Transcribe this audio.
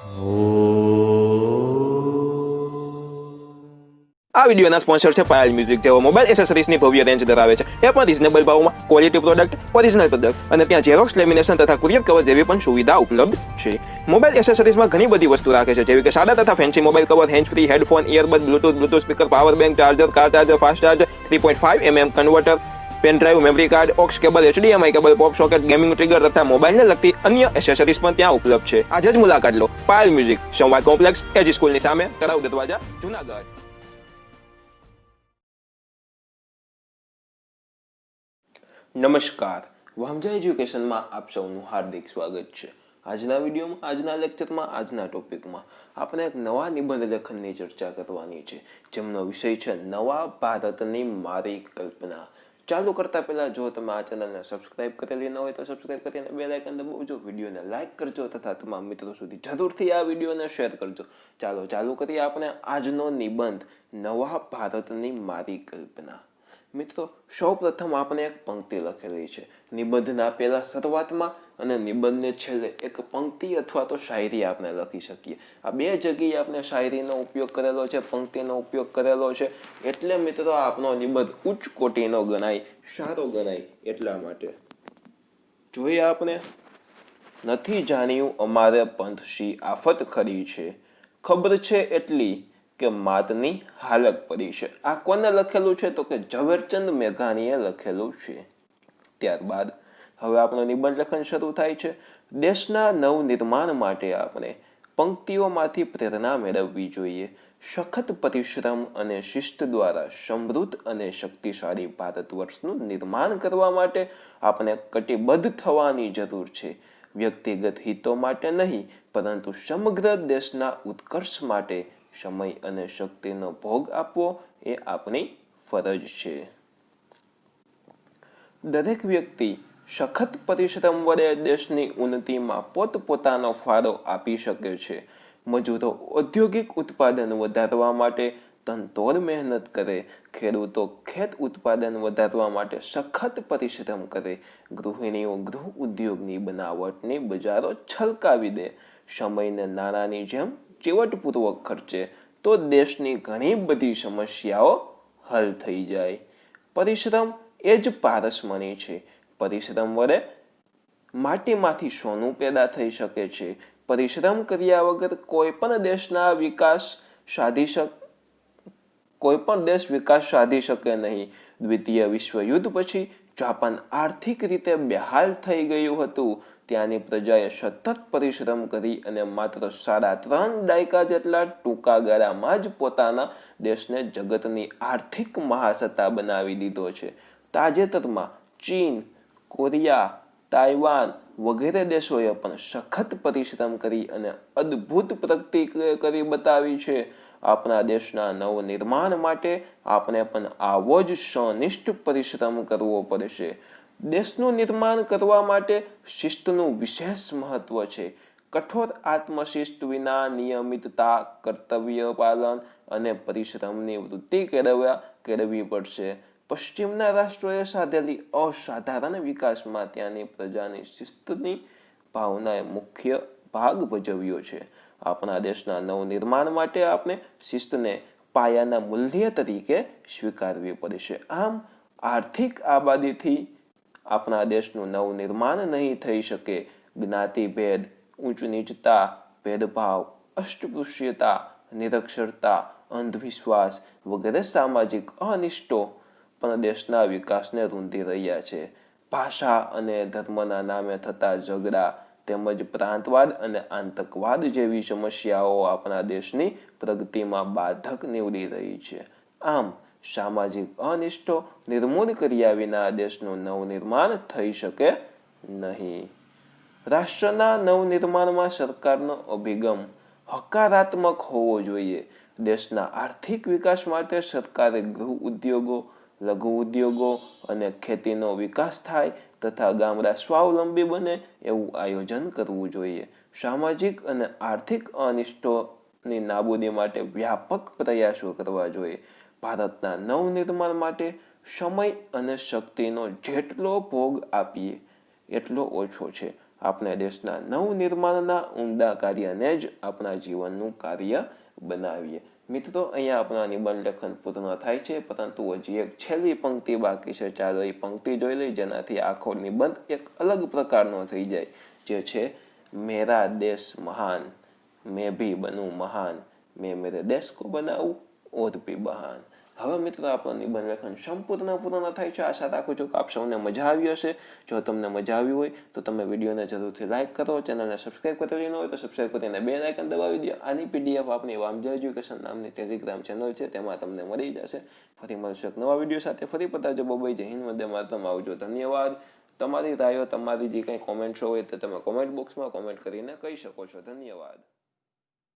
આ વિડીયોના સ્પોન્સર છે પાયલ મ્યુઝિક, જેઓ મોબાઈલ એસેસરીઝની ભવ્ય રેન્જ ધરાવે છે. એ પણ રિઝનેબલ ભાવમાં, ક્વોલિટી પ્રોડક્ટ, ઓરિજિનલ પ્રોડક્ટ અને ત્યાં ઝેરોક્સ, લેમિનેશન તથા કુરિયર કવર જેવી પણ સુવિધા ઉપલબ્ધ છે. મોબાઈલ એસેસરીઝમાં ઘણી બધી વસ્તુ રાખે છે, જેવી કે સાદા તથા fancy mobile cover, hand free, headphone, earbud, Bluetooth speaker, power bank, charger, car charger, fast charger, 3.5mm converter, pen drive, memory card, aux cable, HDMI cable, pop socket, gaming trigger તથા મોબાઈલને લગતી અન્ય એસેસરીઝ પણ ત્યાં ઉપલબ્ધ છે. આજે જ મુલાકાત લો પાયલ મ્યુઝિક, સંવાદ કોમ્પ્લેક્સ, એજી સ્કૂલની સામે, તળાવ દરવાજા, જુનાગઢ. નમસ્કાર, વામજા એજ્યુકેશનમાં આપ સૌનું હાર્દિક સ્વાગત છે. આજના વિડીયોમાં, આજના લેક્ચરમાં, આજના ટોપિકમાં આપણે એક નવા નિબંધ લેખનની ચર્ચા કરવાની છે, જેમનો વિષય છે નવા ભારતની મારી કલ્પના. ચાલુ કરતા પહેલા જો તમે આ ચેનલને સબસ્ક્રાઇબ કરેલી ન હોય તો સબસ્ક્રાઇબ કરીને બેલ આઇકન દબાવજો, વિડીયોને લાઇક કરજો તથા તમામ મિત્રો સુધી જરૂરથી આ વિડીયોને શેર કરજો. ચાલુ કરીએ આપણે આજનો નિબંધ નવા ભારતની મારી કલ્પના. મિત્રો, સૌ પ્રથમ આપણે એક પંક્તિ લખેલી છે. નિબંધના પહેલા શરૂઆતમાં અને નિબંધને છેલ્લે એક પંક્તિ અથવા તો શાયરી આપણે લખી શકીએ. આ બે જગ્યાએ આપણે શાયરીનો ઉપયોગ કરેલો છે, પંક્તિનો ઉપયોગ કરેલો છે. એટલે મિત્રો આપણો નિબંધ ઉચ્ચ કોટીનો ગણાય, સારો ગણાય. એટલા માટે જોઈએ આપણે. નથી જાણ્યું અમારે પંથ શી આફત ખરી છે, ખબર છે એટલી કે માતની હાલત પડી છે. આ કોને લખેલું છે તો કે ઝવેરચંદ મેઘાણીએ લખેલું છે. ત્યારબાદ હવે આપણો નિબંધ લેખન શરૂ થાય છે. દેશના નવનિર્માણ માટે આપણે પંક્તિઓમાંથી પ્રેરણા મેળવવી જોઈએ. સખત પરિશ્રમ અને શિસ્ત દ્વારા સમૃદ્ધ અને શક્તિશાળી ભારત વર્ષનું નિર્માણ કરવા માટે આપણે કટિબદ્ધ થવાની જરૂર છે. વ્યક્તિગત હિતો માટે નહીં, પરંતુ સમગ્ર દેશના ઉત્કર્ષ માટે સમય અને શક્તિનો ભોગ આપવો એ આપણી ફરજ છે. દરેક વ્યક્તિ સખત પરિશ્રમ વડે દેશની ઉન્નતિમાં પોતપોતાનો ફાળો આપી શકે છે. મજૂરો ઔદ્યોગિક ઉત્પાદન વધારવા માટે તનતોડ મહેનત કરે, ખેડૂતો ખેત ઉત્પાદન વધારવા માટે સખત પરિશ્રમ કરે, ગૃહિણીઓ ગૃહ ઉદ્યોગની બનાવટની બજારો છલકાવી દે, સમયને નાણાંની જેમ ચીવટપૂર્વક ખર્ચે તો દેશની ઘણી બધી સમસ્યાઓ હલ થઈ જાય. પરિશ્રમ એ જ પારસમણી છે. પરિશ્રમ વડે માટીમાંથી સોનું પેદા થઈ શકે છે. પરિશ્રમ કર્યા વગર કોઈ પણ દેશ વિકાસ સાધી શકે નહીં. દ્વિતીય વિશ્વયુદ્ધ પછી જાપાન આર્થિક રીતે બેહાલ થઈ ગયું હતું. ત્યાંની પ્રજાએ સતત પરિશ્રમ કરી અને માત્ર 3.5 દાયકા જેટલા ટૂંકા ગાળામાં જ પોતાના દેશને જગતની આર્થિક મહાસત્તા બનાવી દીધો છે. તાજેતરમાં ચીન, કોરિયા, તાઇવાન વગેરે દેશોએ પણ સખત પરિશ્રમ કરી અને અદ્ભુત પ્રગતિ કરી બતાવી છે. આપણા દેશના નવનિર્માણ માટે આપણે પણ આવો જ સંનિષ્ઠ પરિશ્રમ કરવો પડશે. દેશનું નિર્માણ કરવા માટે શિસ્તનું વિશેષ મહત્વ છે. કઠોર આત્મશિસ્ત વિના નિયમિતતા, કર્તવ્ય પાલન અને પરિશ્રમની વૃત્તિ કેળવવી પડશે. પશ્ચિમના રાષ્ટ્રોએ સાધેલી અસાધારણ વિકાસમાં ત્યાંની પ્રજાની શિસ્તની ભાવનાએ મુખ્ય ભાગ ભજવ્યો છે. આપણા દેશના નવનિર્માણ માટે આપણે શિસ્તને પાયાના મૂલ્ય તરીકે સ્વીકારવી પડશે. આમ આર્થિક આબાદીથી આપણા દેશનું નવનિર્માણ નહીં થઈ શકે. જ્ઞાતિભેદ, ઊંચ નીચતા, ભેદભાવ, અસ્પૃશ્યતા, નિરક્ષરતા, અંધવિશ્વાસ વગેરે સામાજિક અનિષ્ટો પણ દેશના વિકાસને રૂંધી રહ્યા છે. ભાષા અને ધર્મના નામે થતા ઝઘડા તેમજ પ્રાંતવાદ અને આતંકવાદ જેવી સમસ્યાઓ આપણા દેશની પ્રગતિમાં બાધક નીવડી રહી છે. આમ સામાજિક અનિષ્ટો નિર્મૂળ કર્યા વિના દેશનું નવનિર્માણ થઈ શકે નહીં. રાષ્ટ્રના નવનિર્માણમાં સરકારનો અભિગમ હકારાત્મક હોવો જોઈએ. દેશના આર્થિક વિકાસ માટે સરકારે ગૃહ ઉદ્યોગો, લઘુ ઉદ્યોગો અને ખેતીનો વિકાસ થાય તથા ગામડા સ્વાવલંબી બને એવું આયોજન કરવું જોઈએ. સામાજિક અને આર્થિક અનિષ્ટોની નાબૂદી માટે વ્યાપક પ્રયાસો કરવા જોઈએ. ભારતના નવનિર્માણ માટે સમય અને શક્તિનો જેટલો ભોગ આપીએ એટલો ઓછો છે. આપણે દેશના નવનિર્માણના ઉમદા કાર્યને જ આપણા જીવનનું કાર્ય બનાવીએ. મિત્રો, અહીંયા આપણા નિબંધ લેખન પૂર્ણ થાય છે, પરંતુ હજી એક છેલ્લી પંક્તિ બાકી છે. ચાલો એ પંક્તિ જોઈ લઈ, જેનાથી આખો નિબંધ એક અલગ પ્રકારનો થઈ જાય, જે છે મેરા દેશ મહાન, મેં ભી બનું મહાન, મેં મેરે દેશ કો બનાવું ઓર ભી બહાન. હવે મિત્રો, આપણો નિબંધ લેખન સંપૂર્ણ પૂર્ણ થાય છે. આશા રાખું છું કે આપ સૌને મજા આવી હશે. જો તમને મજા આવી હોય તો તમે વિડીયોને જરૂરથી લાઇક કરો, ચેનલને સબસ્ક્રાઇબ કરેલી ન હોય તો સબસ્ક્રાઇબ કરીને બેલ આઇકન દબાવી દો. આની પીડીએફ આપણી વામજા એજ્યુકેશન નામની ટેલિગ્રામ ચેનલ છે, તેમાં તમને મળી જશે. ફરી મળશું એક નવા વિડીયો સાથે. ફરી પધારજો. બાય. જય હિન્દ, વંદે માતરમ. આવજો. ધન્યવાદ. તમારી રાયો, તમારી જે કંઈ કોમેન્ટ્સ હોય તે તમે કોમેન્ટ બોક્સમાં કોમેન્ટ કરીને કહી શકો છો. ધન્યવાદ.